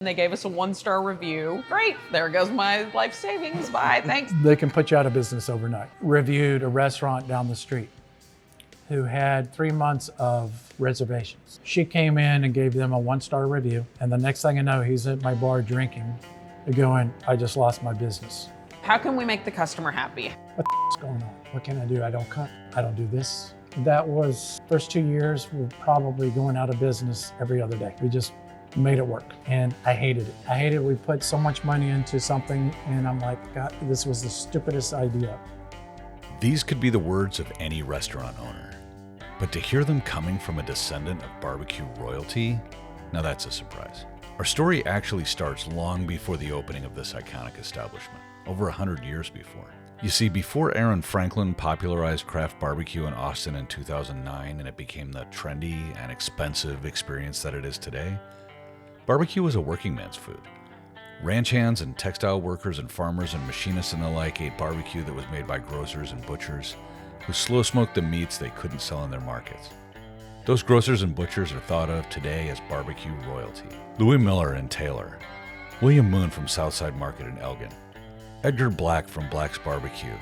They gave us a 1-star review. Great, there goes my life savings, bye, thanks. They can put you out of business overnight. Reviewed a restaurant down the street who had 3 months of reservations. She came in and gave them a 1-star review, and the next thing I know, he's at my bar drinking, going, I just lost my business. How can we make the customer happy? What the f***'s going on? What can I do? I don't cut, I don't do this. That was, first 2 years, we were probably going out of business every other day. We just made it work, and I hated it. I hated we put so much money into something, and I'm like, God, this was the stupidest idea. These could be the words of any restaurant owner. But to hear them coming from a descendant of barbecue royalty, now that's a surprise. Our story actually starts long before the opening of this iconic establishment, over 100 years before. You see, before Aaron Franklin popularized craft barbecue in Austin in 2009 and it became the trendy and expensive experience that it is today, barbecue was a working man's food. Ranch hands and textile workers and farmers and machinists and the like ate barbecue that was made by grocers and butchers who slow smoked the meats they couldn't sell in their markets. Those grocers and butchers are thought of today as barbecue royalty. Louis Miller in Taylor, William Moon from Southside Market in Elgin, Edgar Black from Black's Barbecue,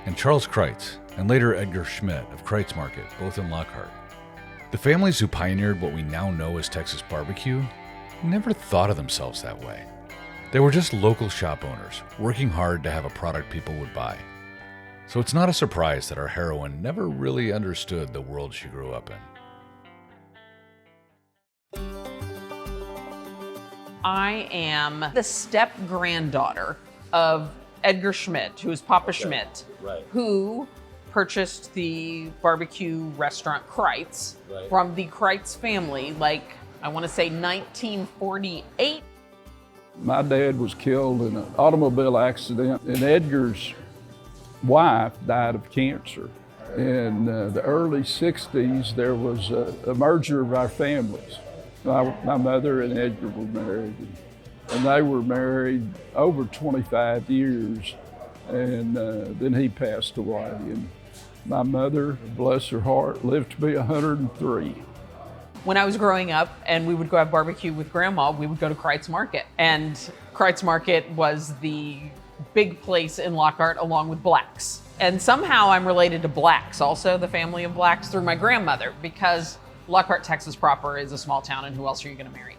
and Charles Kreuz, and later Edgar Schmidt of Kreuz Market, both in Lockhart. The families who pioneered what we now know as Texas barbecue never thought of themselves that way. They were just local shop owners, working hard to have a product people would buy. So it's not a surprise that our heroine never really understood the world she grew up in. I am the step-granddaughter of Edgar Schmidt, who is Papa Schmidt, who purchased the barbecue restaurant Kreuz from the Kreuz family, like, I want to say 1948. My dad was killed in an automobile accident, and Edgar's wife died of cancer. In the early 60s, there was a merger of our families. My mother and Edgar were married, and they were married over 25 years, and then he passed away. And my mother, bless her heart, lived to be 103. When I was growing up and we would go have barbecue with Grandma, we would go to Kreuz Market. And Kreuz Market was the big place in Lockhart along with Blacks. And somehow I'm related to Blacks, also the family of Blacks, through my grandmother, because Lockhart, Texas proper is a small town, and who else are you gonna marry?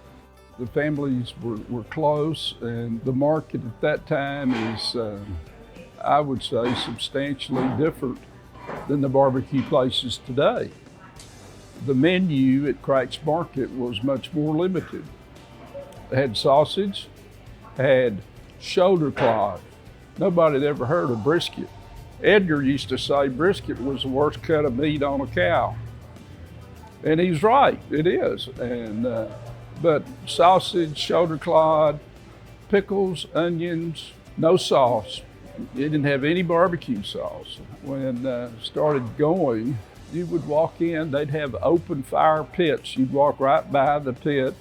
The families were close, and the market at that time is, I would say, substantially different than the barbecue places today. The menu at Kreuz Market was much more limited. It had sausage, had shoulder cloth. Nobody had ever heard of brisket. Edgar used to say brisket was the worst cut of meat on a cow. And he's right, it is. And but sausage, shoulder cloth, pickles, onions, no sauce. It didn't have any barbecue sauce. When started going, you would walk in, they'd have open fire pits. You'd walk right by the pit,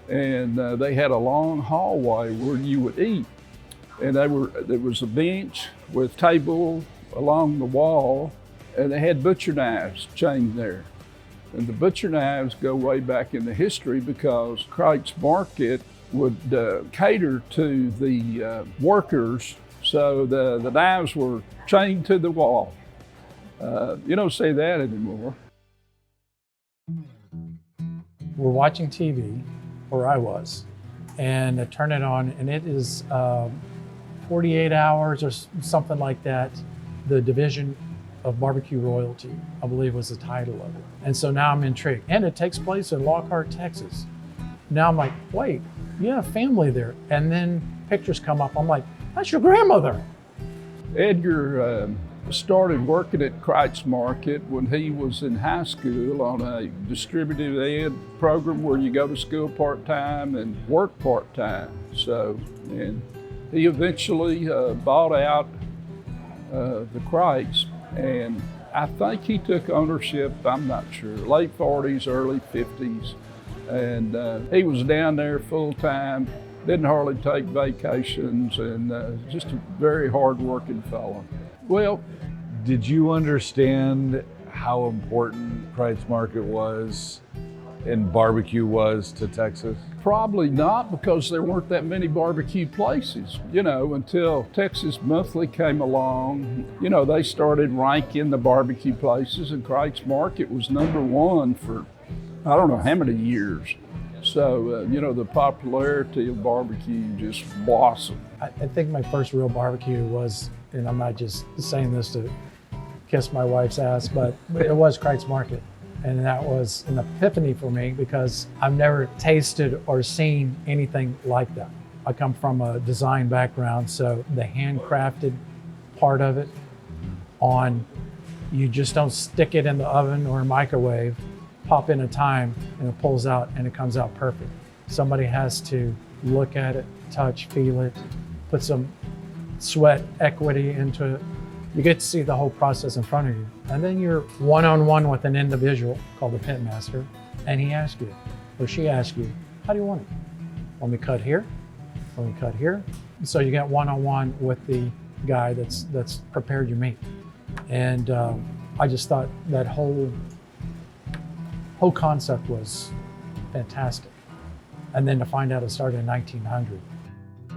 and they had a long hallway where you would eat. And there was a bench with table along the wall, and they had butcher knives chained there. And the butcher knives go way back in the history because Kreuz Market would cater to the workers, so the knives were chained to the wall. You don't see that anymore. We're watching TV, or I was, and I turn it on, and it is 48 hours or something like that, the division of barbecue royalty, I believe was the title of it. And so now I'm intrigued. And it takes place in Lockhart, Texas. Now I'm like, wait, you have family there. And then pictures come up. I'm like, that's your grandmother. Edgar started working at Kreuz Market when he was in high school on a distributive ed program where you go to school part-time and work part-time. So, and he eventually bought out the Kreuz, and I think he took ownership, I'm not sure, late 40s, early 50s. And he was down there full-time, didn't hardly take vacations, and just a very hard-working fellow. Well, did you understand how important Kreuz Market was in barbecue was to Texas? Probably not, because there weren't that many barbecue places, until Texas Monthly came along. They started ranking the barbecue places, and Kreuz Market was #1 for I don't know how many years. So, the popularity of barbecue just blossomed. I think my first real barbecue was, and I'm not just saying this to kiss my wife's ass, but it was Kreuz Market. And that was an epiphany for me because I've never tasted or seen anything like that. I come from a design background, so the handcrafted part of it you just don't stick it in the oven or microwave, pop in a time, and it pulls out and it comes out perfect. Somebody has to look at it, touch, feel it, put some sweat equity into it. You get to see the whole process in front of you. And then you're one-on-one with an individual called the pit master, and he asks you, or she asks you, how do you want it? Want me cut here? Want me cut here? So you get one-on-one with the guy that's prepared your meat. And I just thought that whole concept was fantastic. And then to find out it started in 1900.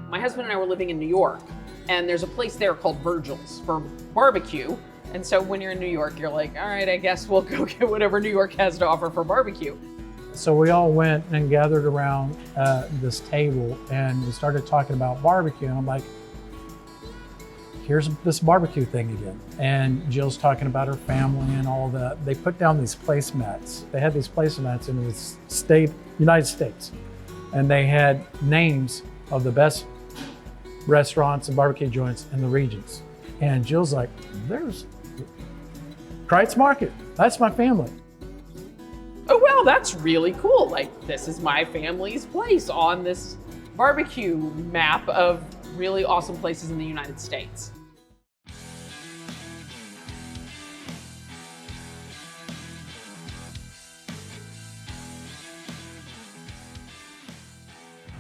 My husband and I were living in New York, and there's a place there called Virgil's for barbecue. And so when you're in New York, you're like, all right, I guess we'll go get whatever New York has to offer for barbecue. So we all went and gathered around this table, and we started talking about barbecue. And I'm like, here's this barbecue thing again. And Jill's talking about her family and all that. They put down these placemats. They had these placemats in the United States. And they had names of the best restaurants and barbecue joints in the regions. And Jill's like, there's Kreuz Market. That's my family. Oh, well, that's really cool. Like, this is my family's place on this barbecue map of really awesome places in the United States.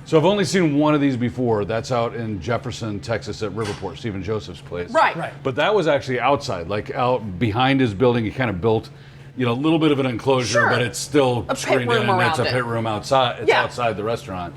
So I've only seen one of these before. That's out in Jefferson, Texas at Riverport, Stephen Joseph's place. Right. But that was actually outside, like out behind his building. He kind of built, a little bit of an enclosure, Sure. but it's still A pit screened room in, and it's a around it. pit room outside. It's Yeah. outside the restaurant.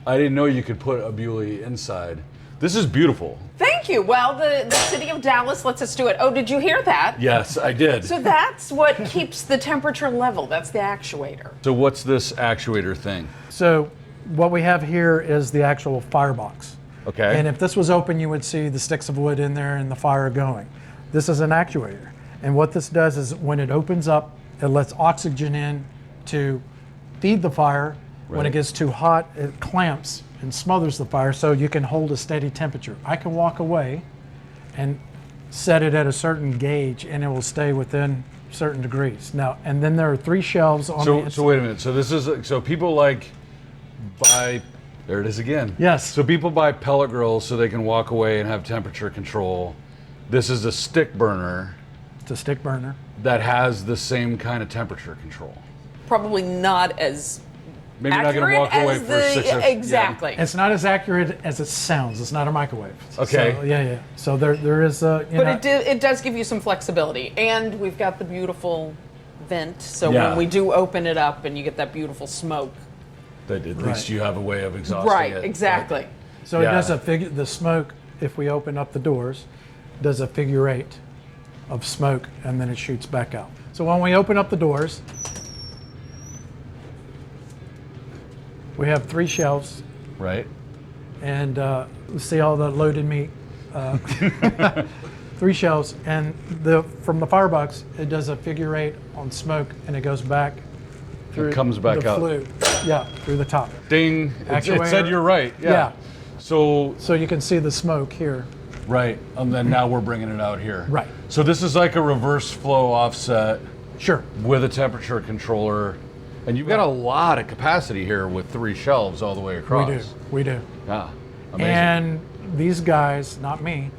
I didn't know you could put a Bewley inside. This is beautiful. Thank you. Well, the city of Dallas lets us do it. Oh, did you hear that? Yes, I did. So that's what keeps the temperature level. That's the actuator. So what's this actuator thing? So what we have here is the actual firebox. Okay. And if this was open, you would see the sticks of wood in there and the fire going. This is an actuator. And what this does is when it opens up, it lets oxygen in to feed the fire. When Right. it gets too hot, it clamps and smothers the fire so you can hold a steady temperature. I can walk away and set it at a certain gauge and it will stay within certain degrees. Now, and then there are 3 shelves on the So inside. wait a minute. So this is so people buy. There it is again. Yes. So people buy pellet grills so they can walk away and have temperature control. This is a stick burner It's a stick burner. that has the same kind of temperature control. Probably not as Maybe not going to accurate walk away as for the 6 or exactly. It's not as accurate as it sounds. It's not a microwave. Okay. So, yeah. So there is a. But it does give you some flexibility, and we've got the beautiful vent. So Yeah. when we do open it up, and you get that beautiful smoke. That at Right. least you have a way of exhausting Right. it. Exactly. So Yeah. it does the smoke. If we open up the doors, does a figure 8 of smoke, and then it shoots back out. So when we open up the doors, we have 3 shelves, Right. and see all the loaded meat. 3 shelves, and from the firebox, it does a figure 8 on smoke, and it goes back through. comes back the up. flue. Yeah, through the top. Ding. It Actuator. said you're right. Yeah. Yeah. So So you can see the smoke here. right, and then now we're bringing it out here. Right. So this is like a reverse flow offset Sure. with a temperature controller, and you've got a lot of capacity here with 3 shelves all the way across. We do. Yeah. Amazing. And these guys, not me,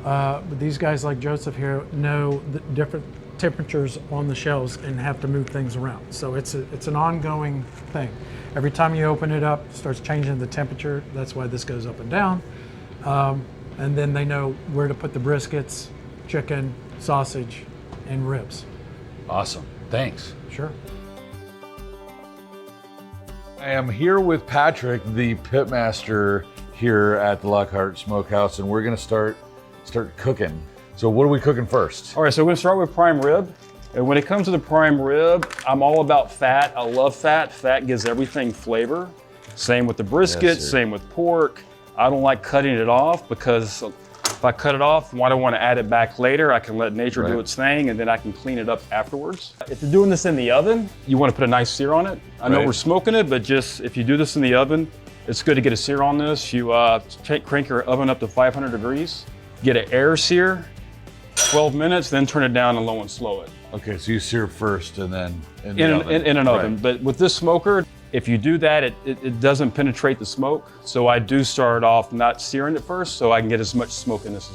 but these guys like Joseph here know the different temperatures on the shelves and have to move things around. So it's an ongoing thing. Every time you open it up, it starts changing the temperature. That's why this goes up and down. And then they know where to put the briskets, chicken, sausage, and ribs. Awesome. Thanks. Sure. I am here with Patrick, the pitmaster here at the Lockhart Smokehouse, and we're gonna start cooking. So what are we cooking first? All right, so we're gonna start with prime rib. And when it comes to the prime rib, I'm all about fat. I love fat. Fat gives everything flavor. Same with the brisket, Yes, same with pork. I don't like cutting it off because if I cut it off, I don't want to add it back later. I can let nature do its thing and then I can clean it up afterwards. If you're doing this in the oven, you want to put a nice sear on it. I know we're smoking it, but just if you do this in the oven, it's good to get a sear on this. You crank your oven up to 500 degrees, get an air sear, 12 minutes, then turn it down and low and slow it. Okay, so you sear first and then in an oven. But with this smoker, if you do that, it doesn't penetrate the smoke. So I do start off not searing it first so I can get as much smokiness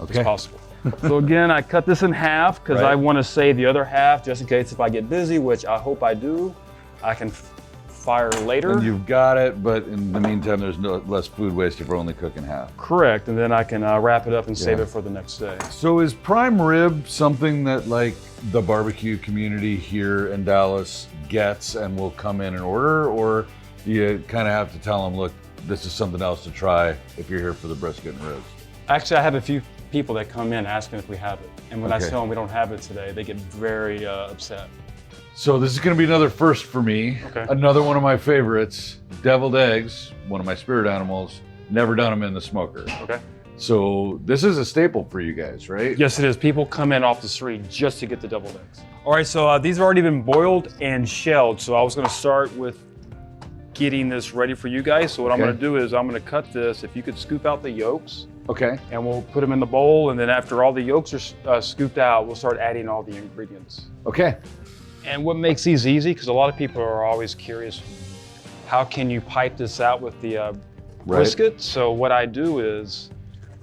as possible. So again, I cut this in half because I want to save the other half just in case if I get busy, which I hope I do, I can fire later. And you've got it, but in the meantime, there's less food waste if we're only cooking half. Correct, and then I can wrap it up and save it for the next day. So is prime rib something that like the barbecue community here in Dallas gets and will come in and order, or do you kind of have to tell them, look, this is something else to try if you're here for the brisket and ribs? Actually, I have a few people that come in asking if we have it, and when I tell them we don't have it today, they get very upset. So this is gonna be another first for me. Another one of my favorites, deviled eggs, one of my spirit animals. Never done them in the smoker. So this is a staple for you guys, right? Yes, it is. People come in off the street just to get the deviled eggs. All right, so these have already been boiled and shelled. So I was gonna start with getting this ready for you guys. So what I'm gonna do is I'm gonna cut this. If you could scoop out the yolks. And we'll put them in the bowl. And then after all the yolks are scooped out, we'll start adding all the ingredients. And what makes these easy, because a lot of people are always curious, how can you pipe this out with the brisket? So what I do is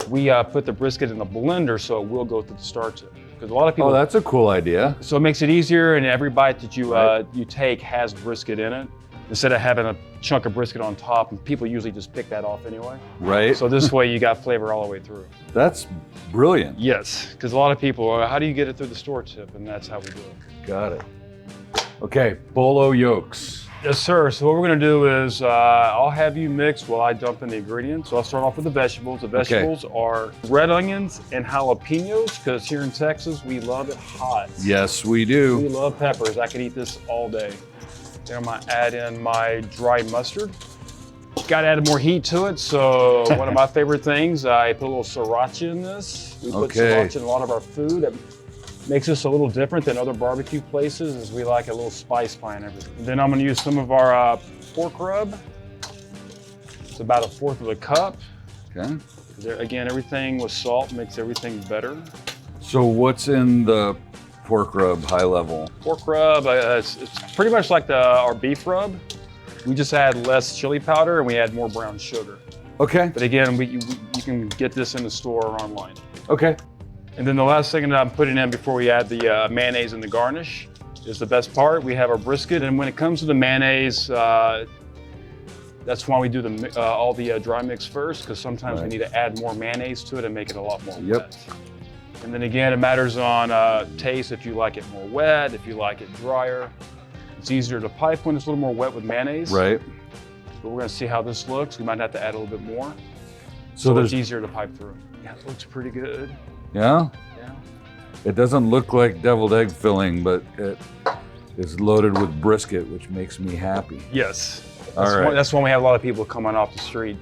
we put the brisket in a blender so it will go through the starch. Because a lot of people. Oh, that's a cool idea. So it makes it easier, and every bite that you take has brisket in it. Instead of having a chunk of brisket on top, and people usually just pick that off anyway. So this way you got flavor all the way through. That's brilliant. Yes, because a lot of people, how do you get it through the store tip? And that's how we do it. Got it. Okay, bolo yolks. Yes, sir. So what we're gonna do is I'll have you mix while I dump in the ingredients. So I'll start off with the vegetables. The vegetables are red onions and jalapenos, because here in Texas, we love it hot. Yes, we do. We love peppers. I could eat this all day. Then I'm gonna add in my dry mustard. Gotta add more heat to it, so one of my favorite things, I put a little sriracha in this. We put sriracha in a lot of our food. That makes us a little different than other barbecue places, is we like a little spice behind everything. And then I'm gonna use some of our pork rub. It's about 1/4 of a cup. Again, everything with salt makes everything better. So what's in the pork rub, high level? Pork rub, it's pretty much like our beef rub. We just add less chili powder and we add more brown sugar. But again, you can get this in the store or online. And then the last thing that I'm putting in before we add the mayonnaise and the garnish is the best part. We have our brisket, and when it comes to the mayonnaise, that's why we do all the dry mix first, because sometimes we need to add more mayonnaise to it and make it a lot more wet. And then again, it matters on taste, if you like it more wet, if you like it drier. It's easier to pipe when it's a little more wet with mayonnaise. But we're gonna see how this looks. We might have to add a little bit more. So it's easier to pipe through. Yeah, it looks pretty good. Yeah? It doesn't look like deviled egg filling, but it is loaded with brisket, which makes me happy. Yes. That's when we have a lot of people coming off the street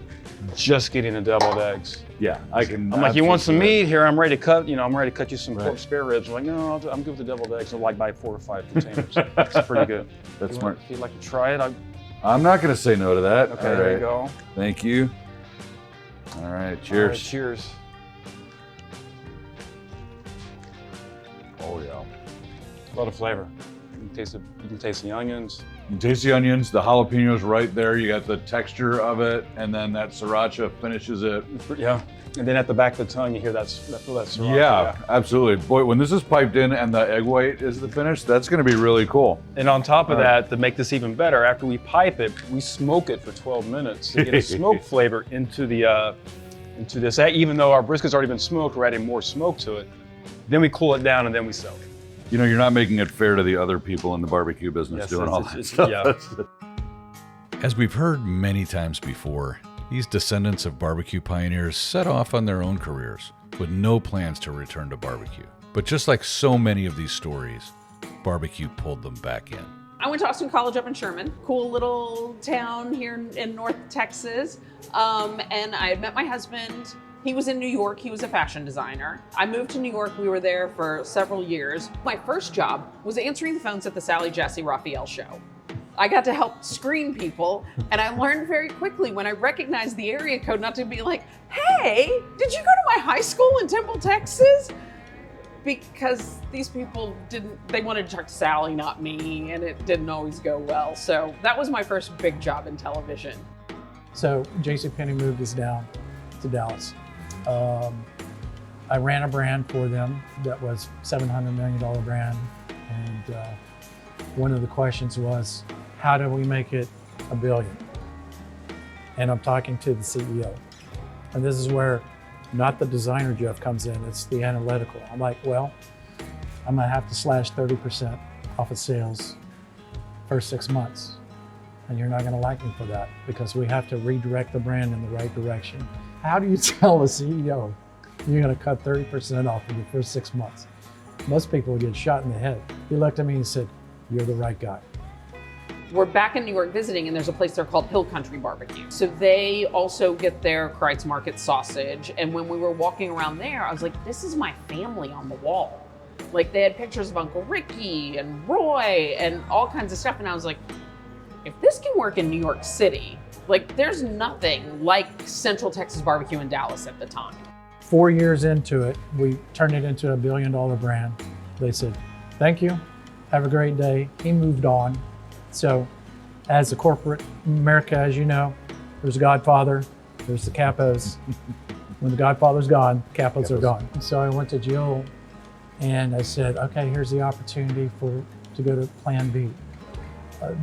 just getting the deviled eggs. I'm like, you want some meat? Here, I'm ready to cut. I'm ready to cut you some pork spare ribs. I'm like, no, I'm good with the deviled eggs. I'll buy 4 or 5 containers. It's pretty good. That's smart. If you'd like to try it, I'm not going to say no to that. Okay, there you go. Thank you. All right, cheers. All right, cheers. Oh yeah. A lot of flavor. You can taste the onions. You taste the onions, the jalapenos right there. You got the texture of it, and then that sriracha finishes it. Yeah. And then at the back of the tongue, you hear that sriracha. Yeah, absolutely. Boy, when this is piped in and the egg white is the finish, that's going to be really cool. And on top of that, to make this even better, after we pipe it, we smoke it for 12 minutes to get a smoke flavor into this. Even though our brisket's already been smoked, we're adding more smoke to it. Then we cool it down and then we sell it. You're not making it fair to the other people in the barbecue business doing all that stuff. As we've heard many times before, these descendants of barbecue pioneers set off on their own careers with no plans to return to barbecue. But just like so many of these stories, barbecue pulled them back in. I went to Austin College up in Sherman, cool little town here in North Texas. And I had met my husband. He was in New York, he was a fashion designer. I moved to New York, we were there for several years. My first job was answering the phones at the Sally Jesse Raphael show. I got to help screen people, and I learned very quickly when I recognized the area code not to be like, hey, did you go to my high school in Temple, Texas? Because these people they wanted to talk to Sally, not me, and it didn't always go well. So that was my first big job in television. So JCPenney moved us down to Dallas. I ran a brand for them that was $700 million brand. And one of the questions was, how do we make it $1 billion? And I'm talking to the CEO. And this is where not the designer Jeff comes in, it's the analytical. I'm like, well, I'm gonna have to slash 30% off of sales first 6 months. And you're not gonna like me for that because we have to redirect the brand in the right direction. How do you tell a CEO you're gonna cut 30% off in the first 6 months? Most people would get shot in the head. He looked at me and said, you're the right guy. We're back in New York visiting, and there's a place there called Hill Country Barbecue. So they also get their Kreuz Market sausage. And when we were walking around there, I was like, this is my family on the wall. Like, they had pictures of Uncle Ricky and Roy and all kinds of stuff. And I was like, if this can work in New York City, like, there's nothing like Central Texas Barbecue in Dallas at the time. 4 years into it, we turned it into $1 billion brand. They said, thank you, have a great day. He moved on. So as a corporate America, as you know, there's a Godfather, there's the capos. When the Godfather's gone, capos are gone. So I went to Jill and I said, okay, here's the opportunity to go to Plan B.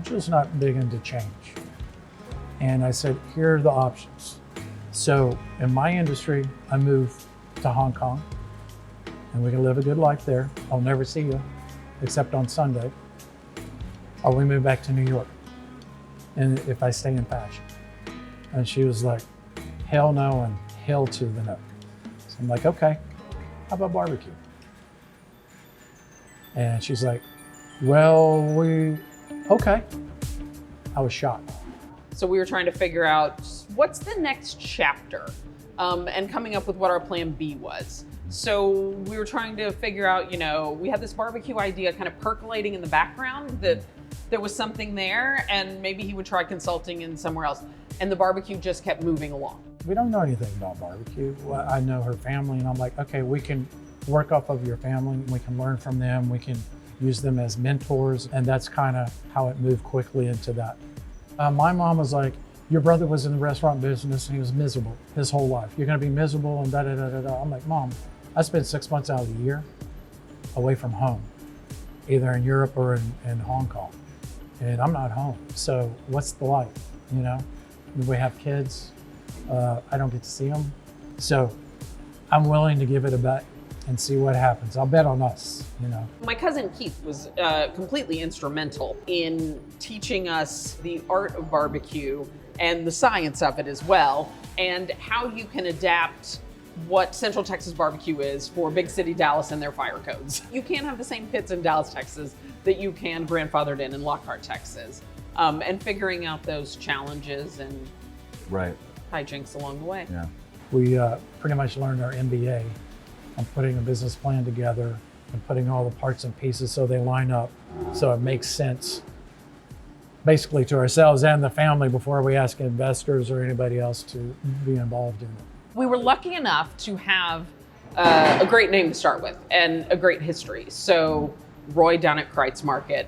Just not big into change. And I said, here are the options. So in my industry, I moved to Hong Kong and we can live a good life there. I'll never see you except on Sunday. Or we move back to New York, and if I stay in fashion. And she was like, hell no and hell to the no. So I'm like, okay, how about barbecue? And she's like, well, okay. I was shocked. So we were trying to figure out what's the next chapter and coming up with what our plan B was. So we were trying to figure out, we had this barbecue idea kind of percolating in the background that there was something there and maybe he would try consulting in somewhere else. And the barbecue just kept moving along. We don't know anything about barbecue. Well, I know her family and I'm like, okay, we can work off of your family. We can learn from them. We can use them as mentors. And that's kind of how it moved quickly into that. My mom was like, your brother was in the restaurant business and he was miserable his whole life. You're gonna be miserable and da-da-da-da-da. I'm like, Mom, I spent 6 months out of the year away from home, either in Europe or in Hong Kong. And I'm not home. So what's the life, We have kids, I don't get to see them. So I'm willing to give it a bet and see what happens. I'll bet on us, My cousin Keith was completely instrumental in teaching us the art of barbecue and the science of it as well, and how you can adapt what Central Texas barbecue is for big city Dallas and their fire codes. You can't have the same pits in Dallas, Texas that you can grandfathered in Lockhart, Texas. And figuring out those challenges and hijinks along the way. Yeah. We pretty much learned our MBA on putting a business plan together and putting all the parts and pieces so they line up, so it makes sense basically to ourselves and the family before we ask investors or anybody else to be involved in it. We were lucky enough to have a great name to start with and a great history. So Roy down at Kreuz Market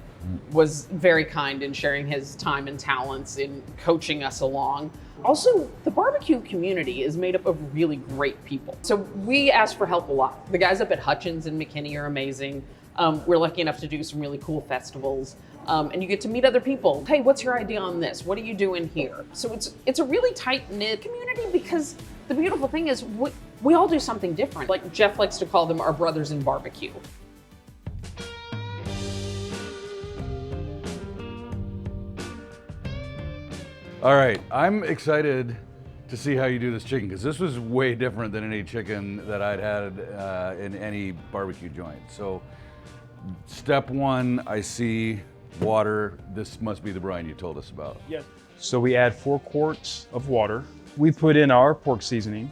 was very kind in sharing his time and talents in coaching us along. Also, the barbecue community is made up of really great people. So we asked for help a lot. The guys up at Hutchins and McKinney are amazing. We're lucky enough to do some really cool festivals. And you get to meet other people. Hey, what's your idea on this? What are you doing here? So it's a really tight-knit community because the beautiful thing is we all do something different. Like Jeff likes to call them our brothers in barbecue. All right, I'm excited to see how you do this chicken, because this was way different than any chicken that I'd had in any barbecue joint. So step one, I see water. This must be the brine you told us about. Yes. So we add 4 quarts of water. We put in our pork seasoning.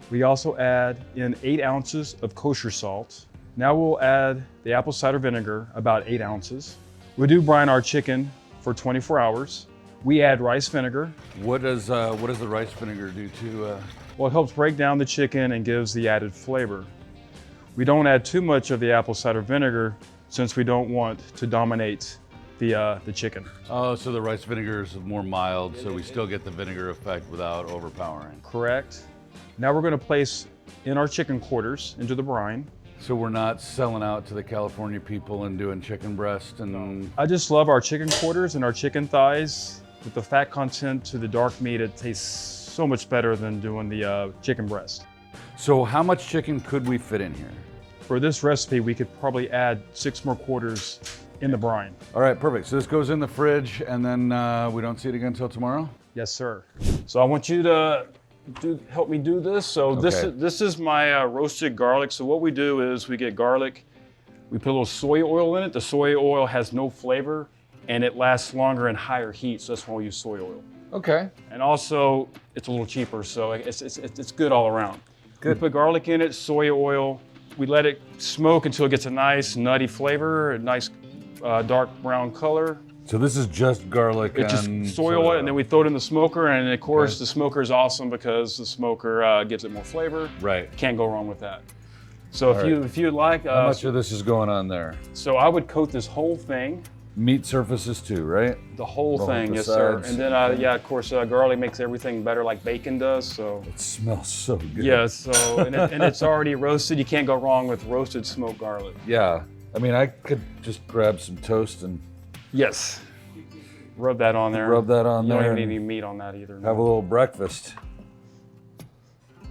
We also add in 8 ounces of kosher salt. Now we'll add the apple cider vinegar, about 8 ounces. We do brine our chicken for 24 hours. We add rice vinegar. What does the rice vinegar do to? Well, it helps break down the chicken and gives the added flavor. We don't add too much of the apple cider vinegar since we don't want to dominate the chicken. Oh, so the rice vinegar is more mild, so we still get the vinegar effect without overpowering. Correct. Now we're going to place in our chicken quarters into the brine. So we're not selling out to the California people and doing chicken breast and. I just love our chicken quarters and our chicken thighs. With the fat content to the dark meat, it tastes so much better than doing the chicken breast. So how much chicken could we fit in here? For this recipe, we could probably add 6 more quarters in the brine. All right, perfect. So this goes in the fridge, and then we don't see it again until tomorrow? Yes, sir. So I want you to help me do this. So Okay. this is my roasted garlic. So what we do is we get garlic, we put a little soy oil in it. The soy oil has no flavor, and it lasts longer and higher heat, so that's why we use soy oil. Okay. And also, it's a little cheaper, so it's good all around. Good. We put garlic in it, soy oil. We let it smoke until it gets a nice nutty flavor, a nice dark brown color. So this is just garlic It's and just soy oil, and then we throw it in the smoker, and of course the smoker is awesome because the smoker gives it more flavor. Right. Can't go wrong with that. So if you like, How much of this is going on there? so I would coat this whole thing. Meat surfaces too, right? The whole Roll thing, the yes, sir. sides. And then, yeah, of course, garlic makes everything better, like bacon does. So, It smells so good. yeah. So, and it's already roasted. You can't go wrong with roasted smoked garlic. Yeah. I mean, I could just grab some toast and Yes. Rub that on there. Rub that on you there don't even and need any meat on that either. have a little breakfast.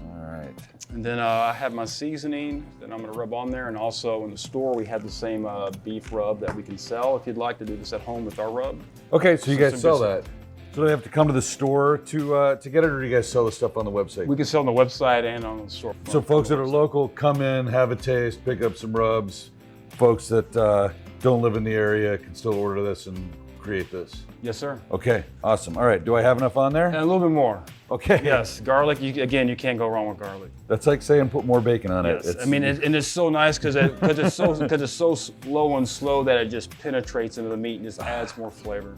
All right. And then I have my seasoning that I'm going to rub on there. And also in the store, we have the same beef rub that we can sell if you'd like to do this at home with our rub. Okay, so you So guys some sell good that. So they have to come to the store to get it, or do you guys sell the stuff on the website? We can sell on the website and on the store. So folks that are local, come in, have a taste, pick up some rubs. Folks that don't live in the area can still order this and create this. Yes, sir. Okay, awesome. All right, do I have enough on there? And a little bit more. Okay. Yes, garlic, again, you can't go wrong with garlic. That's like saying put more bacon on it. Yes. I mean, and it's so nice because it's so low and slow that it just penetrates into the meat and just adds more flavor.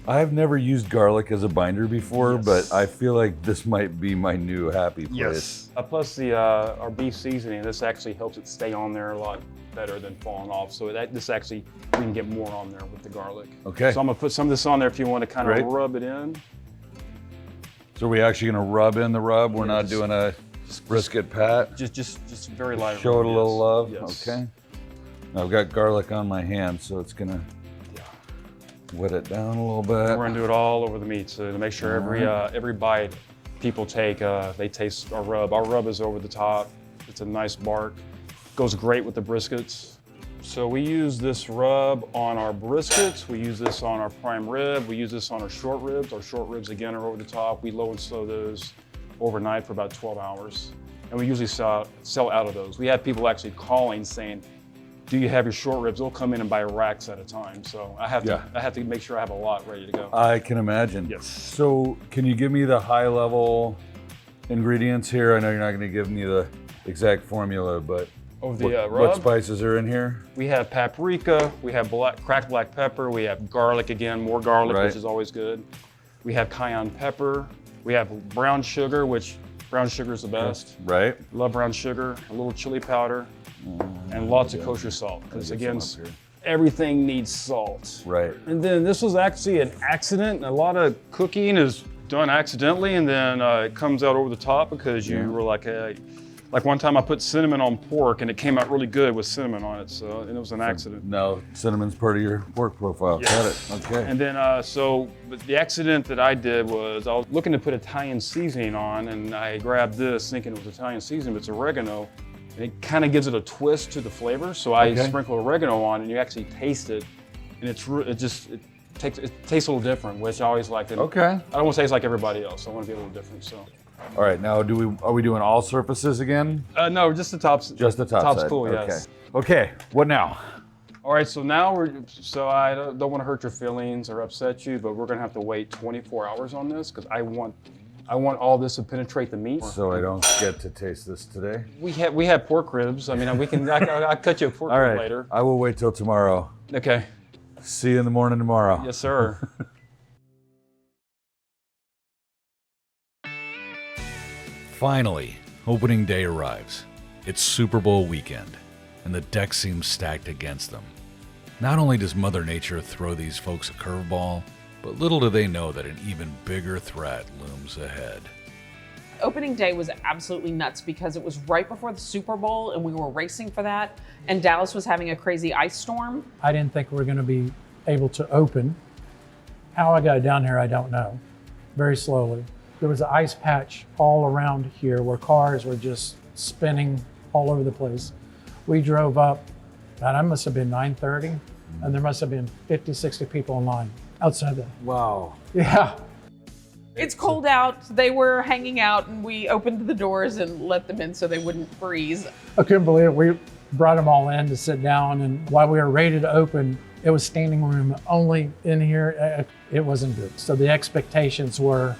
I've never used garlic as a binder before, Yes. but I feel like this might be my new happy place. Plus our beef seasoning, this actually helps it stay on there a lot better than falling off. So this actually, we can get more on there with the garlic. Okay. So I'm gonna put some of this on there if you want to kind of Great. rub it in. So are we actually gonna rub in the rub? We're not Yes. doing a brisket pat? Just very light. Show it a little love? Yes. Okay. I've got garlic on my hand, so it's gonna wet it down a little We're bit. gonna do it all over the meat, so to make sure every bite people take, they taste our rub. Our rub is over the top. It's a nice bark. Goes great with the briskets. So we use this rub on our briskets. We use this on our prime rib. We use this on our short ribs. Our short ribs again are over the top. We low and slow those overnight for about 12 hours. And we usually sell out of those. We have people actually calling saying, do you have your short ribs? They'll come in and buy racks at a time. So I have to make sure I have a lot ready to go. I can imagine. Yes. So can you give me the high level ingredients here? I know you're not gonna give me the exact formula, but Of the what rub, spices are in here? we have paprika, we have cracked black pepper, we have garlic again, more garlic, Right. which is always good. We have cayenne pepper, we have brown sugar, which brown sugar is the best. Right? Love brown sugar, a little chili powder, and lots of kosher salt. Because Get again, some up here. everything needs salt. Right. And then this was actually an accident. A lot of cooking is done accidentally, and then it comes out over the top because you were like, like one time I put cinnamon on pork, and it came out really good with cinnamon on it. So, and it was an accident. No, cinnamon's part of your pork profile. Yes. Got it. Okay. And then, but the accident that I did was I was looking to put Italian seasoning on, and I grabbed this thinking it was Italian seasoning, but it's oregano. And it kind of gives it a twist to the flavor. So I sprinkle oregano on, and you actually taste it, and it It tastes a little different, which I always like. Okay. I don't want to taste like everybody else. I want to be a little different. So. All right, now are we doing all surfaces again? No, just the tops. Just the top Top's side. cool, Okay. yes. Okay, what now? All right, so now I don't want to hurt your feelings or upset you, but we're gonna have to wait 24 hours on this because I want all this to penetrate the meat. So I don't get to taste this today? We had pork ribs. I mean, I'll cut you a pork All rib right, later. I will wait till tomorrow. Okay. See you in the morning tomorrow. Yes, sir. Finally, opening day arrives. It's Super Bowl weekend, and the deck seems stacked against them. Not only does Mother Nature throw these folks a curveball, but little do they know that an even bigger threat looms ahead. Opening day was absolutely nuts because it was right before the Super Bowl and we were racing for that, and Dallas was having a crazy ice storm. I didn't think we were going to be able to open. How I got down here, I don't know. Very slowly. There was an ice patch all around here where cars were just spinning all over the place. We drove up, and I must have been 9:30, and there must have been 50, 60 people in line outside there. Wow. Yeah. It's cold out, they were hanging out, and we opened the doors and let them in so they wouldn't freeze. I couldn't believe it. We brought them all in to sit down, and while we were ready to open, it was standing room only in here. It wasn't good. So the expectations were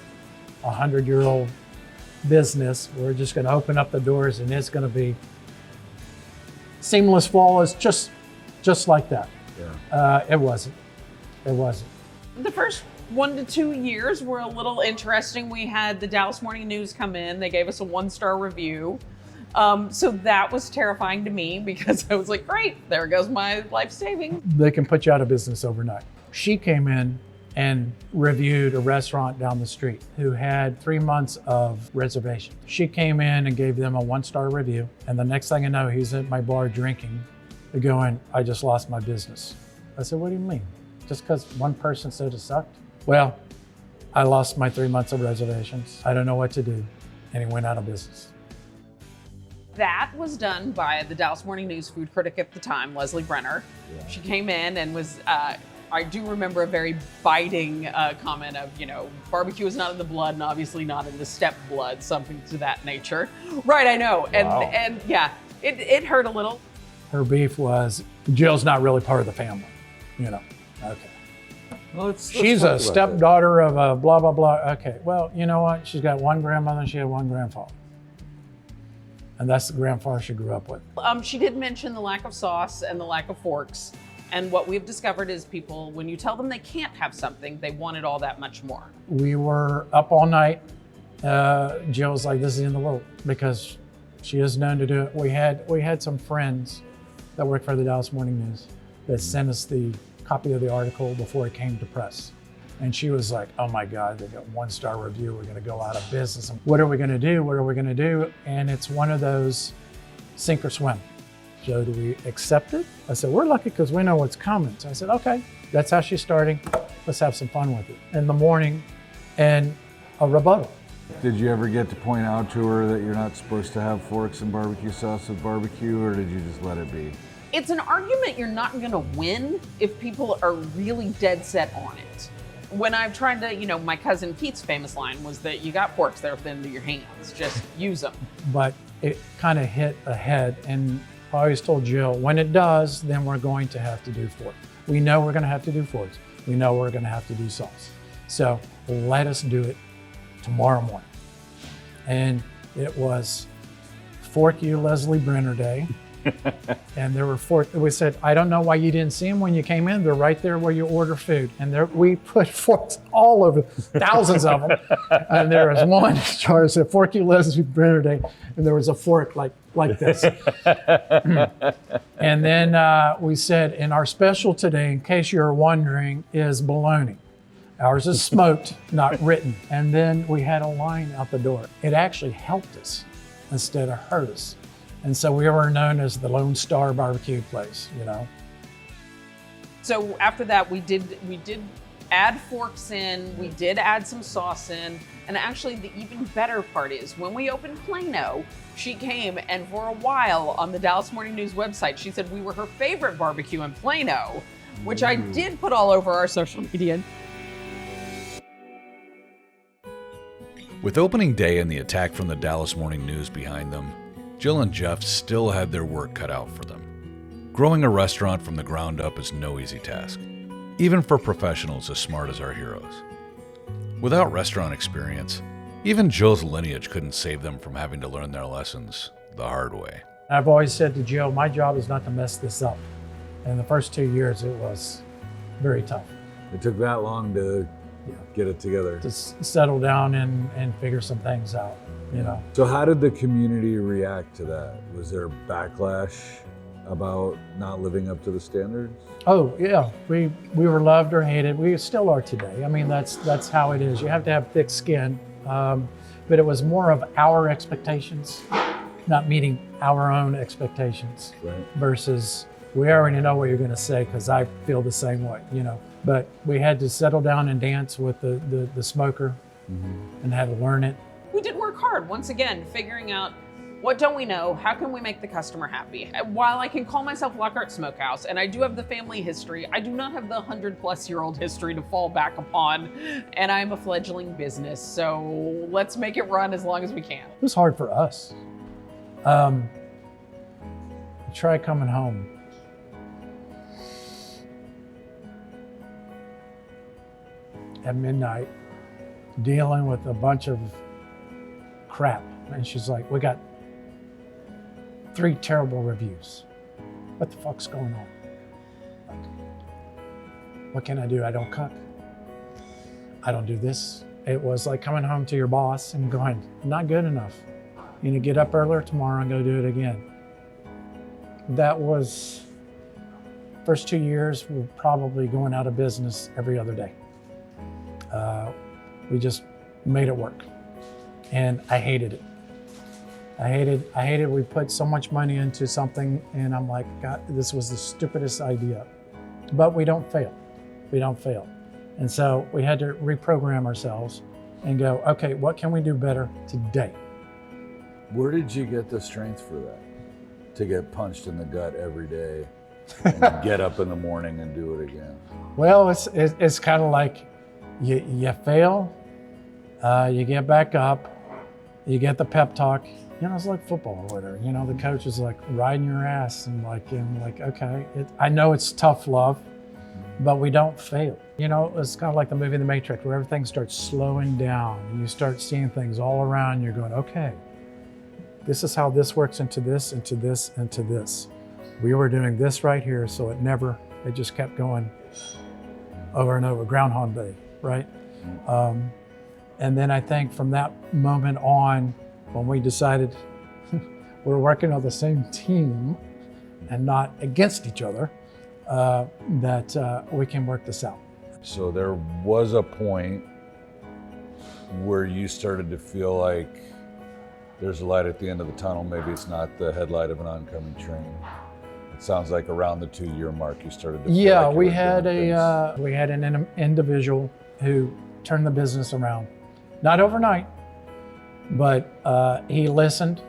100-year-old business. We're just going to open up the doors, and it's going to be seamless, flawless, just like that. Yeah. It wasn't. It wasn't. The first 1 to 2 years were a little interesting. We had the Dallas Morning News come in. They gave us a 1-star review. So that was terrifying to me because I was like, great, there goes my life saving. They can put you out of business overnight. She came in and reviewed a restaurant down the street who had 3 months of reservation. She came in and gave them a 1-star review. And the next thing I know, he's at my bar drinking, going, I just lost my business. I said, what do you mean? Just because one person said it sucked? Well, I lost my 3 months of reservations. I don't know what to do. And he went out of business. That was done by the Dallas Morning News food critic at the time, Leslie Brenner. Yeah. She came in and was, I do remember a very biting comment of, barbecue is not in the blood and obviously not in the step blood, something to that nature. Right, I know. Wow. And yeah, it hurt a little. Her beef was, Jill's not really part of the family, Okay. Well, She's a stepdaughter of a blah, blah, blah. Okay, well, you know what? She's got one grandmother and she had one grandfather. And that's the grandfather she grew up with. She did mention the lack of sauce and the lack of forks. And what we've discovered is people, when you tell them they can't have something, they want it all that much more. We were up all night. Jill's like, this is in the world, because she is known to do it. We had some friends that work for the Dallas Morning News that sent us the copy of the article before it came to press. And she was like, oh my God, they got 1-star review. We're gonna go out of business. What are we gonna do? What are we gonna do? And it's one of those sink or swim. Joe, do we accept it? I said, we're lucky because we know what's coming. So I said, okay, that's how she's starting. Let's have some fun with it. In the morning, and a rebuttal. Did you ever get to point out to her that you're not supposed to have forks and barbecue sauce with barbecue, or did you just let it be? It's an argument you're not gonna win if people are really dead set on it. When I've tried to, my cousin Keith's famous line was that you got forks there at the end of your hands, just use them. But it kind of hit a head, and I always told Jill, when it does, then we're going to have to do forks. We know we're gonna have to do forks. We know we're gonna have to do sauce. So let us do it tomorrow morning. And it was Fork You Leslie Brenner Day. And there were forks. We said, I don't know why you didn't see them when you came in. They're right there where you order food. And there, we put forks all over, thousands of them. And there was one chart that said, Fork You Leslie Brenner Day. And there was a fork like this. And then we said, and our special today, in case you're wondering, is bologna. Ours is smoked, not written. And then we had a line out the door. It actually helped us instead of hurt us. And so we were known as the Lone Star Barbecue place, So after that, we did add forks in, we did add some sauce in, and actually the even better part is when we opened Plano, she came and for a while on the Dallas Morning News website, she said we were her favorite barbecue in Plano. which I did put all over our social media. With opening day and the attack from the Dallas Morning News behind them, Jill and Jeff still had their work cut out for them. Growing a restaurant from the ground up is no easy task, even for professionals as smart as our heroes. Without restaurant experience, even Jill's lineage couldn't save them from having to learn their lessons the hard way. I've always said to Jill, my job is not to mess this up. And the first 2 years, it was very tough. It took that long to get it together. To settle down and figure some things out, you know. So how did the community react to that? Was there backlash about not living up to the standards? Oh yeah, we were loved or hated. We still are today. I mean, that's how it is. You have to have thick skin. But it was more of our expectations, not meeting our own expectations, Right. versus we already know what you're going to say because I feel the same way, you know. But we had to settle down and dance with the smoker and had to learn it. We did work hard, once again, figuring out what don't we know, how can we make the customer happy? While I can call myself Lockhart Smokehouse, and I do have the family history, I do not have the 100-plus-year-old history to fall back upon, and I'm a fledgling business, so let's make it run as long as we can. It was hard for us. Try coming home. At midnight, dealing with a bunch of crap. And she's like, we got 3 terrible reviews. What the fuck's going on? Like, what can I do? I don't cook. I don't do this. It was like coming home to your boss and going, not good enough. You need to get up earlier tomorrow and go do it again. That was, first 2 years, we were probably going out of business every other day. We just made it work. And I hated it. I hated we put so much money into something and I'm like, God, this was the stupidest idea. But we don't fail. We don't fail. And so we had to reprogram ourselves and go, okay, what can we do better today? Where did you get the strength for that? To get punched in the gut every day and get up in the morning and do it again? Well, it's kind of like you fail, you get back up, you get the pep talk. You know, it's like football or whatever. You know, the coach is like riding your ass and like, okay, I know it's tough love, but we don't fail. You know, it's kind of like the movie The Matrix where everything starts slowing down and you start seeing things all around. You're going, okay, this is how this works into this, into this, into this. We were doing this right here, so it just kept going over and over, Groundhog Day, right? And then I think from that moment on, when we decided we're working on the same team and not against each other, that we can work this out. So there was a point where you started to feel like there's a light at the end of the tunnel. Maybe it's not the headlight of an oncoming train. It sounds like around the 2-year mark you started to feel Yeah, like you we were had doing things. we had an individual who turned the business around. Not overnight, but he listened,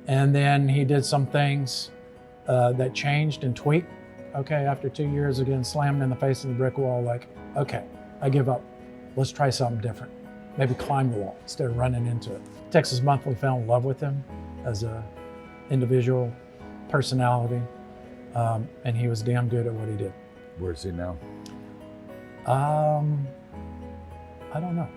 and then he did some things that changed and tweaked. Okay, after 2 years of getting slammed in the face of the brick wall, like, okay, I give up. Let's try something different. Maybe climb the wall instead of running into it. Texas Monthly fell in love with him as a individual personality, and he was damn good at what he did. Where's he now? I don't know.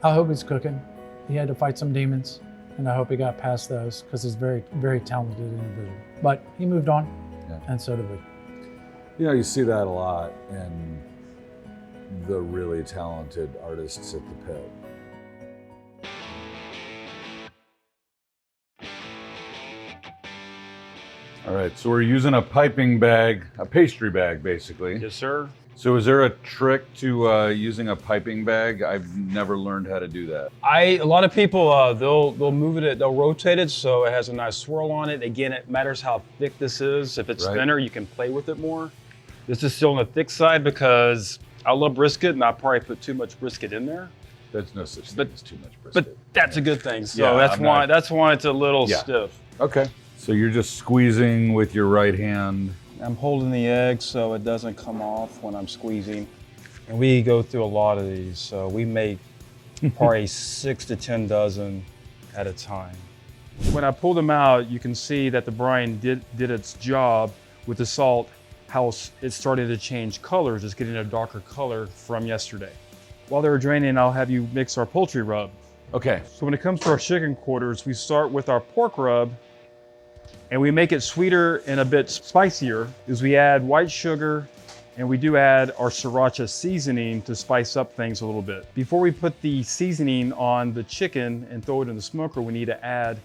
I hope he's cooking. He had to fight some demons, and I hope he got past those because he's a very, very talented individual. But he moved on, and so did we. You know, you see that a lot in the really talented artists at the pit. All right, so we're using a piping bag, a pastry bag, basically. Yes, sir. So is there a trick to using a piping bag? I've never learned how to do that. A lot of people they'll move it, they'll rotate it so it has a nice swirl on it. Again, it matters how thick this is. If it's thinner, you can play with it more. This is still on the thick side because I love brisket and I probably put too much brisket in there. There's no such thing as too much brisket. But that's a good thing. So Yeah, that's why it's a little stiff. Okay. So you're just squeezing with your right hand I'm holding the egg so it doesn't come off when I'm squeezing. And we go through a lot of these, so we make probably 6 to 10 dozen at a time. When I pull them out, you can see that the brine did its job with the salt, how it's starting to change colors. It's getting a darker color from yesterday. While they're draining, I'll have you mix our poultry rub. Okay. So when it comes to our chicken quarters, we start with our pork rub, and we make it sweeter and a bit spicier as we add white sugar, and we do add our sriracha seasoning to spice up things a little bit. Before we put the seasoning on the chicken and throw it in the smoker, we need to add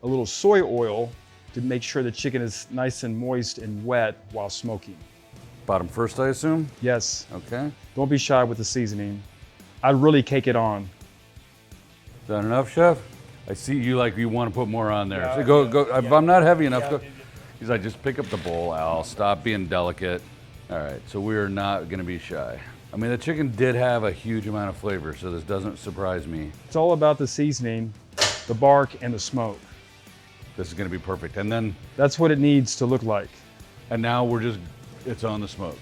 a little soy oil to make sure the chicken is nice and moist and wet while smoking. Bottom first, I assume? Yes, Okay. don't be shy with the seasoning. I'd really cake it on. Is that enough, Chef? I see you like you want to put more on there. Yeah, So go. If I'm not heavy enough, Yeah. go. He's like, just pick up the bowl, Al. Stop being delicate. All right, so we're not going to be shy. I mean, the chicken did have a huge amount of flavor, so this doesn't surprise me. It's all about the seasoning, the bark, and the smoke. This is going to be perfect. And then, That's what it needs to look like. and now it's on the smoke.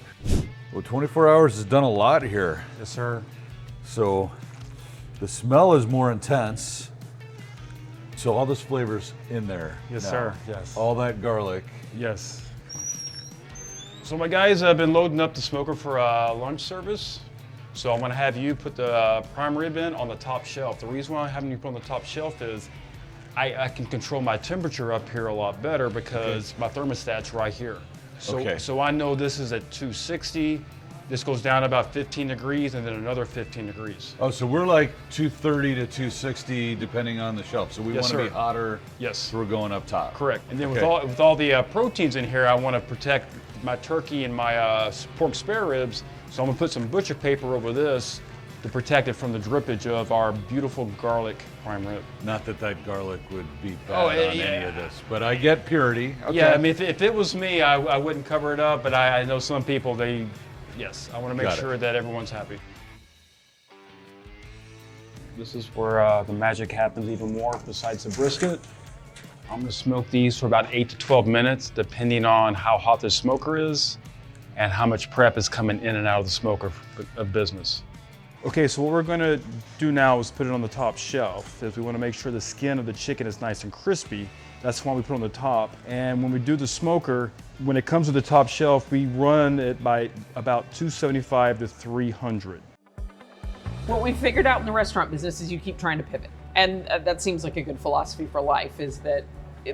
Well, 24 hours has done a lot here. Yes, sir. So the smell is more intense. So all this flavor's in there. Yes, now. sir. Yes. All that garlic. Yes. So my guys have been loading up the smoker for lunch service. So I'm gonna have you put the prime rib in on the top shelf. The reason why I'm having you put on the top shelf is I can control my temperature up here a lot better because my thermostat's right here. So, Okay. so I know this is at 260. This goes down about 15 degrees and then another 15 degrees. Oh, so we're like 230 to 260 depending on the shelf. So we Yes, want to be sir. hotter. Yes. So we're going up top. Correct. And then Okay. with all the proteins in here, I want to protect my turkey and my pork spare ribs. So I'm gonna put some butcher paper over this to protect it from the drippage of our beautiful garlic prime rib. Not that garlic would be bad Oh, on yeah. any of this, but I get purity. Okay. Yeah, I mean, if it was me, I wouldn't cover it up, but I know some people, yes, I want to make Got it. sure that everyone's happy. This is where the magic happens even more besides the brisket. I'm gonna smoke these for about 8 to 12 minutes, depending on how hot the smoker is and how much prep is coming in and out of the smoker of business. Okay, so what we're gonna do now is put it on the top shelf, as we wanna make sure the skin of the chicken is nice and crispy. That's why we put it on the top. And when we do the smoker, when it comes to the top shelf, we run it by about 275 to 300. What we figured out in the restaurant business is you keep trying to pivot. And that seems like a good philosophy for life, is that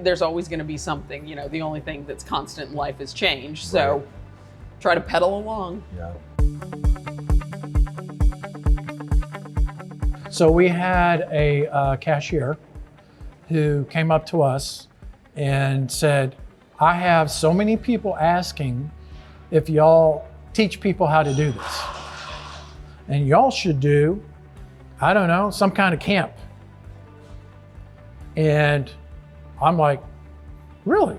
there's always going to be something. You know, the only thing that's constant in life is change. So Right. try to pedal along. Yeah. So we had a cashier who came up to us and said, I have so many people asking if y'all teach people how to do this. And y'all should do, I don't know, some kind of camp. And I'm like, really?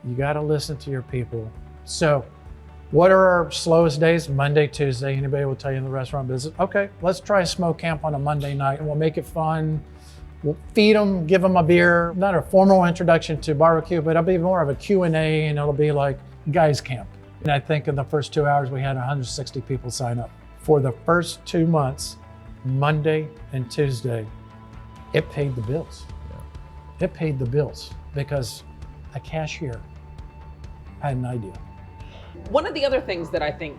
You got to listen to your people. So what are our slowest days? Monday, Tuesday. Anybody will tell you in the restaurant business, okay, let's try a smoke camp on a Monday night and we'll make it fun. We'll feed them, give them a beer. Not a formal introduction to barbecue, but it'll be more of a Q&A, and it'll be like guys camp. And I think in the first 2 hours, we had 160 people sign up. For the first 2 months, Monday and Tuesday, it paid the bills. It paid the bills because a cashier had an idea. One of the other things that I think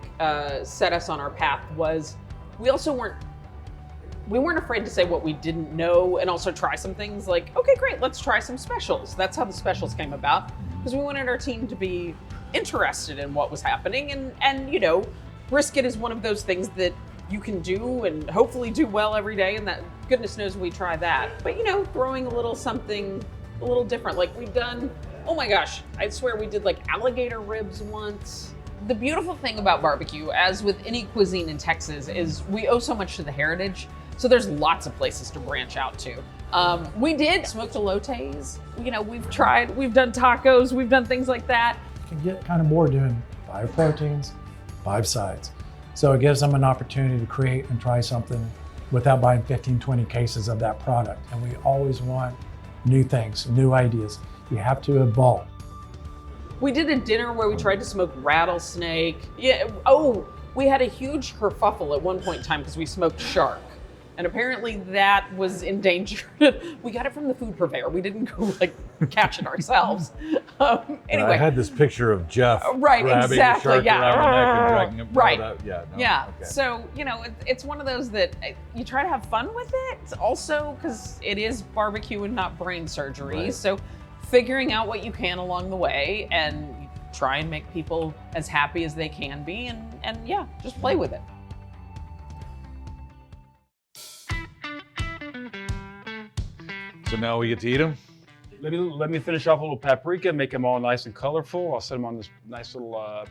set us on our path was we also weren't afraid to say what we didn't know and also try some things like, okay, great, let's try some specials. That's how the specials came about, because we wanted our team to be interested in what was happening. And you know, brisket is one of those things that you can do and hopefully do well every day, and that goodness knows we try that. But you know, throwing a little something a little different, like we've done, oh my gosh, I swear we did like alligator ribs once. The beautiful thing about barbecue, as with any cuisine in Texas, is we owe so much to the heritage. So there's lots of places to branch out to. We did smoked elotes. You know, we've done tacos, we've done things like that. You can get kind of bored doing 5 proteins, 5 sides. So it gives them an opportunity to create and try something without buying 15, 20 cases of that product. And we always want new things, new ideas. You have to evolve. We did a dinner where we tried to smoke rattlesnake. Yeah. Oh, we had a huge kerfuffle at one point in time because we smoked shark. And apparently that was endangered. We got it from the food purveyor. We didn't go like catch it ourselves. Anyway. I had this picture of Jeff right, grabbing exactly, a shark yeah. around the neck and dragging him. Right. Yeah. No, Yeah. okay. So, you know, it's one of those that you try to have fun with it. Also, because it is barbecue and not brain surgery. Right. So figuring out what you can along the way and try and make people as happy as they can be and yeah, just play with it. So now we get to eat them? Let me finish off a little paprika, make them all nice and colorful. I'll set them on this nice little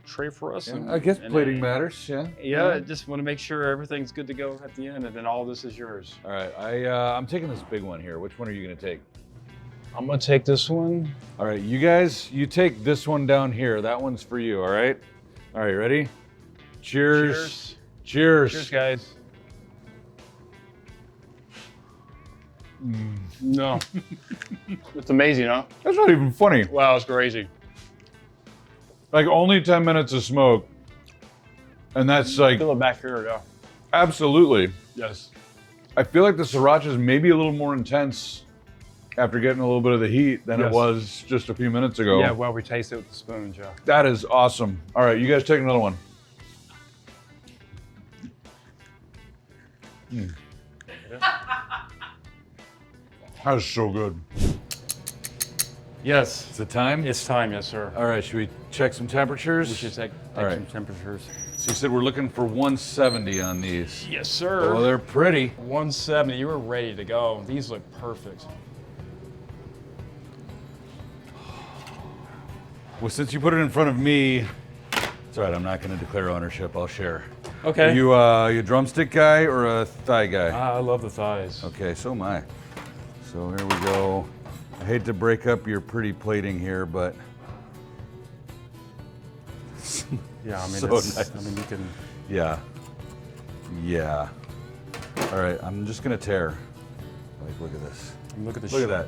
tray for us. Yeah, I guess plating matters, yeah. Yeah, just want to make sure everything's good to go at the end, and then all this is yours. All right, I'm taking this big one here. Which one are you gonna take? I'm gonna take this one. All right, you guys, you take this one down here. That one's for you, all right? All right, ready? Cheers. Cheers. Cheers, guys. No. It's amazing, huh? That's not even funny. Wow, it's crazy. Like only 10 minutes of smoke. And that's like, Feel it back here, yeah. absolutely. Yes. I feel like the sriracha is maybe a little more intense after getting a little bit of the heat than it Yes. was just a few minutes ago. Yeah, well, we taste it with the spoons, yeah. That is awesome. All right, you guys take another one. That is so good. Yes. Is it time? It's time, yes, sir. All right, should we check some temperatures? We should take All right. some temperatures. So you said we're looking for 170 on these. Yes, sir. Oh, they're pretty. 170, you were ready to go. These look perfect. Well, since you put it in front of me, it's all right, I'm not going to declare ownership. I'll share. Okay. Are you a drumstick guy or a thigh guy? I love the thighs. Okay, so am I. So here we go. I hate to break up your pretty plating here, but Yeah, I mean, So it's, nice. I mean, you can. yeah. Yeah. All right, I'm just going to tear. Like, look at this. Look at the Look at that.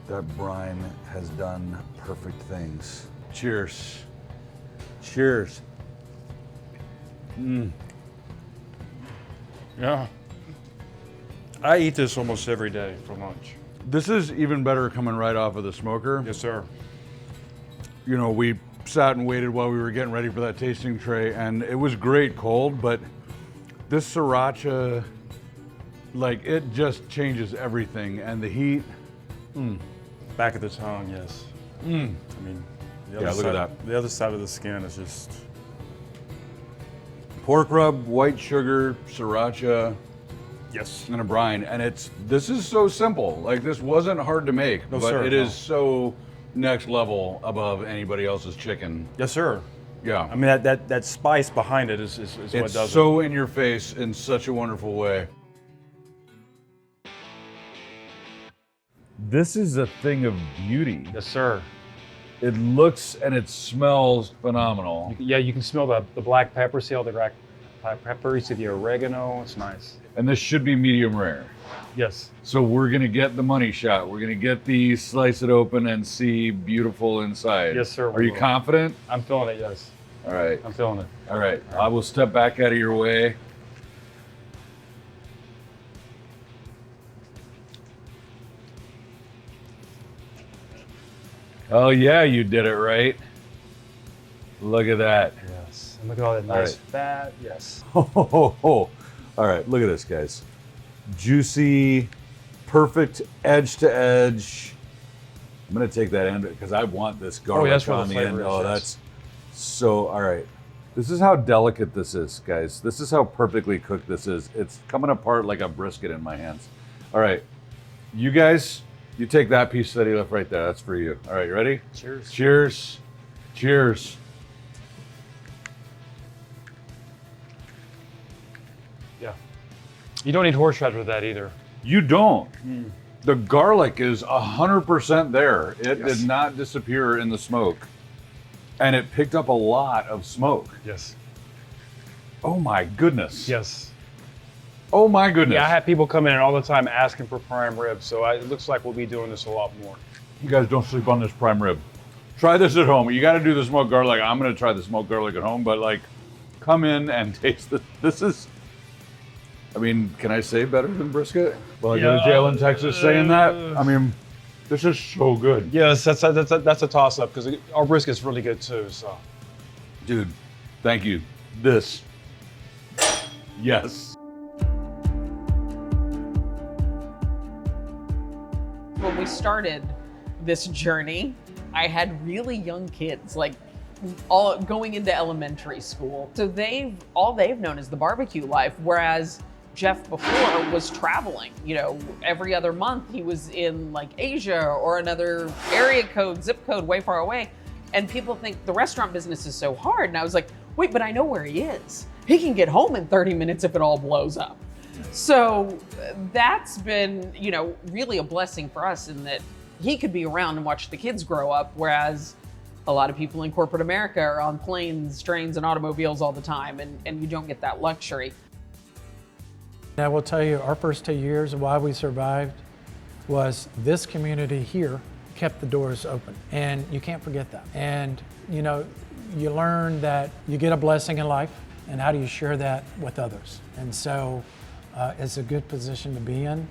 That brine has done perfect things. Cheers. Cheers. Yeah. I eat this almost every day for lunch. This is even better coming right off of the smoker. Yes, sir. You know, we sat and waited while we were getting ready for that tasting tray, and it was great cold, but this sriracha, like, it just changes everything. And the heat, Back of the tongue, yes. I mean, the Yeah, other look at side, that. The other side of the skin is just. pork rub, white sugar, sriracha, Yes. and a brine. And this is so simple. Like, this wasn't hard to make, No, but sir, it no. is so next level above anybody else's chicken. Yes, sir. Yeah. I mean, that spice behind it is what It's does so in your face in such a wonderful way. This is a thing of beauty. it. Yes, sir. It looks and it smells phenomenal. Yeah, you can smell the black pepper. See all the black pepper. You see the oregano. It's nice. And this should be medium rare. Yes. So we're gonna get the money shot. We're gonna get the slice it open and see beautiful inside. Yes, sir, Are we you will. confident? I'm feeling it. Yes. All right. I'm feeling it. All right. I will step back out of your way. Oh yeah, you did it right. Look at that. Yes. And look at all that All nice right. fat. Yes. All right, look at this, guys. Juicy, perfect edge to edge. I'm gonna take that end because I want this garlic that's where the on the flavor end. is, Oh, yes. that's so. All right, this is how delicate this is, guys. This is how perfectly cooked this is. It's coming apart like a brisket in my hands. All right, you guys, you take that piece that he left right there. That's for you. All right, you ready? Cheers. Cheers. Cheers. Yeah. You don't need horseradish with that either. You don't. The garlic is 100% there. It Yes. did not disappear in the smoke. And it picked up a lot of smoke. Yes. Oh my goodness. Yes. Oh my goodness. Yeah, I have people come in all the time asking for prime rib, so it looks like we'll be doing this a lot more. You guys don't sleep on this prime rib. Try this at home. You got to do the smoked garlic. I'm going to try the smoked garlic at home, but like, come in and taste this. This is, I mean, can I say better than brisket? Well, I go to jail in Texas saying that. I mean, this is so good. Yes, that's a toss-up because our brisket's really good too. So, Dude, thank you. This, yes. When we started this journey, I had really young kids, like all going into elementary school. So all they've known is the barbecue life, whereas Jeff before was traveling, you know, every other month he was in like Asia or another area code, zip code way far away. And people think the restaurant business is so hard. And I was like, wait, but I know where he is. He can get home in 30 minutes if it all blows up. So that's been, you know, really a blessing for us in that he could be around and watch the kids grow up, whereas a lot of people in corporate America are on planes, trains, and automobiles all the time, and you don't get that luxury. I will tell you, our first 2 years of why we survived was this community here kept the doors open, and you can't forget that. And you know, you learn that you get a blessing in life, and how do you share that with others? And so it's a good position to be in.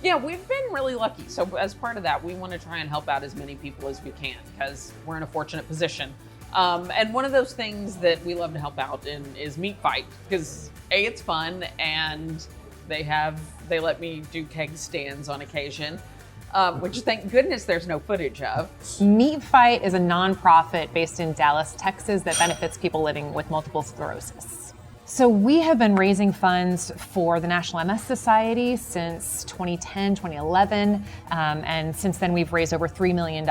Yeah, we've been really lucky. So as part of that, we want to try and help out as many people as we can because we're in a fortunate position. And one of those things that we love to help out in is Meat Fight because A, it's fun, and they let me do keg stands on occasion, which thank goodness there's no footage of. Meat Fight is a nonprofit based in Dallas, Texas that benefits people living with multiple sclerosis. So we have been raising funds for the National MS Society since 2010, 2011. And since then we've raised over $3 million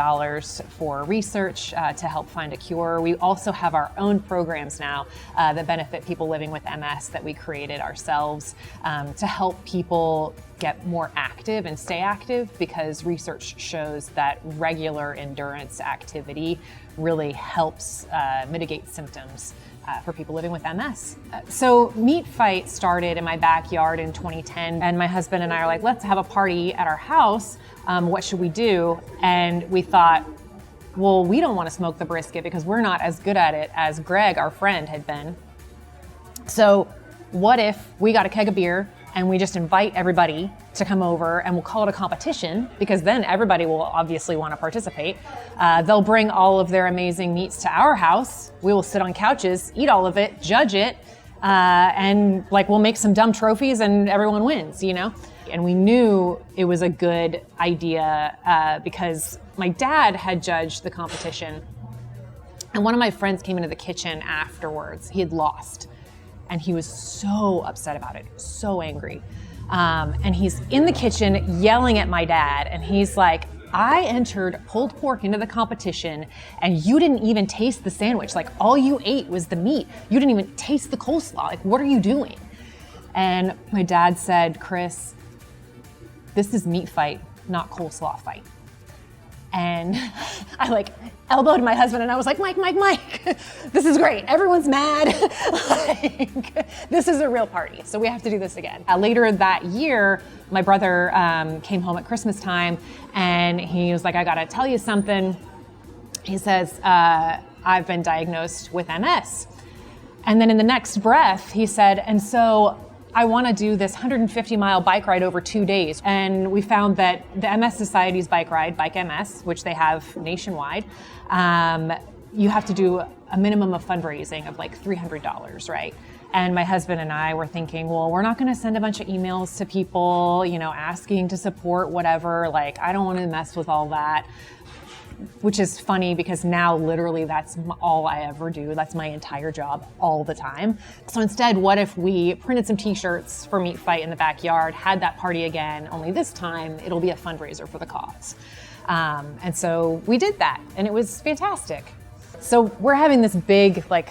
for research to help find a cure. We also have our own programs now that benefit people living with MS that we created ourselves to help people get more active and stay active because research shows that regular endurance activity really helps mitigate symptoms for people living with MS. So Meat Fight started in my backyard in 2010, and my husband and I are like, let's have a party at our house. What should we do? And we thought, well, we don't want to smoke the brisket because we're not as good at it as Greg, our friend, had been. So what if we got a keg of beer and we just invite everybody to come over and we'll call it a competition because then everybody will obviously want to participate. They'll bring all of their amazing meats to our house. We will sit on couches, eat all of it, judge it, and like we'll make some dumb trophies and everyone wins, you know? And we knew it was a good idea because my dad had judged the competition and one of my friends came into the kitchen afterwards. He had lost. And he was so upset about it, so angry. And he's in the kitchen yelling at my dad, and he's like, I entered pulled pork into the competition, and you didn't even taste the sandwich. Like, all you ate was the meat. You didn't even taste the coleslaw. Like, what are you doing? And my dad said, Chris, this is Meat Fight, not coleslaw fight. And I like elbowed my husband and I was like, Mike, this is great. Everyone's mad. Like, this is a real party. So we have to do this again. Later that year, my brother came home at Christmas time and he was like, I gotta tell you something. He says, I've been diagnosed with MS. And then in the next breath, he said, and so I want to do this 150-mile bike ride over 2 days. And we found that the MS Society's bike ride, Bike MS, which they have nationwide, you have to do a minimum of fundraising of like $300, right? And my husband and I were thinking, well, we're not going to send a bunch of emails to people, you know, asking to support whatever. Like, I don't want to mess with all that. Which is funny because now literally that's all I ever do. That's my entire job all the time. So instead, what if we printed some t-shirts for Meat Fight in the backyard, had that party again, only this time it'll be a fundraiser for the cause. And so we did that and it was fantastic. So we're having this big, like,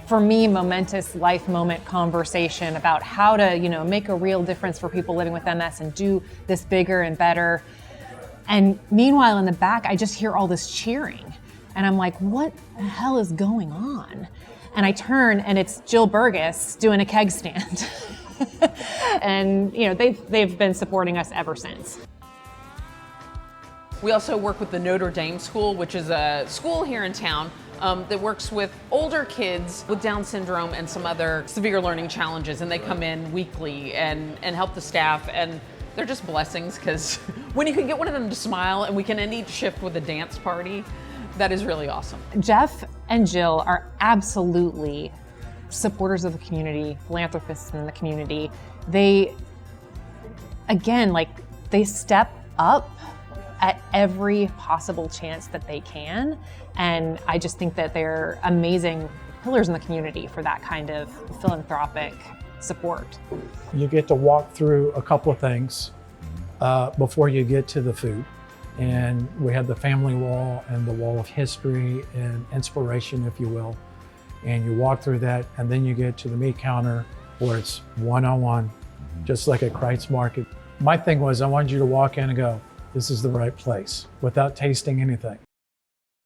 for me, momentous life moment conversation about how to, you know, make a real difference for people living with MS and do this bigger and better. And meanwhile, in the back, I just hear all this cheering. And I'm like, what the hell is going on? And I turn and it's Jill Burgess doing a keg stand. And you know, they've been supporting us ever since. We also work with the Notre Dame School, which is a school here in town that works with older kids with Down syndrome and some other severe learning challenges. And they come in weekly and help the staff. And they're just blessings, because when you can get one of them to smile and we can end each shift with a dance party, that is really awesome. Jeff and Jill are absolutely supporters of the community, philanthropists in the community. They, again, they step up at every possible chance that they can. And I just think that they're amazing pillars in the community for that kind of philanthropic support. You get to walk through a couple of things before you get to the food. And we have the family wall and the wall of history and inspiration, if you will. And you walk through that, and then you get to the meat counter where it's one-on-one, just like at Kreuz Market. My thing was, I wanted you to walk in and go, this is the right place, without tasting anything.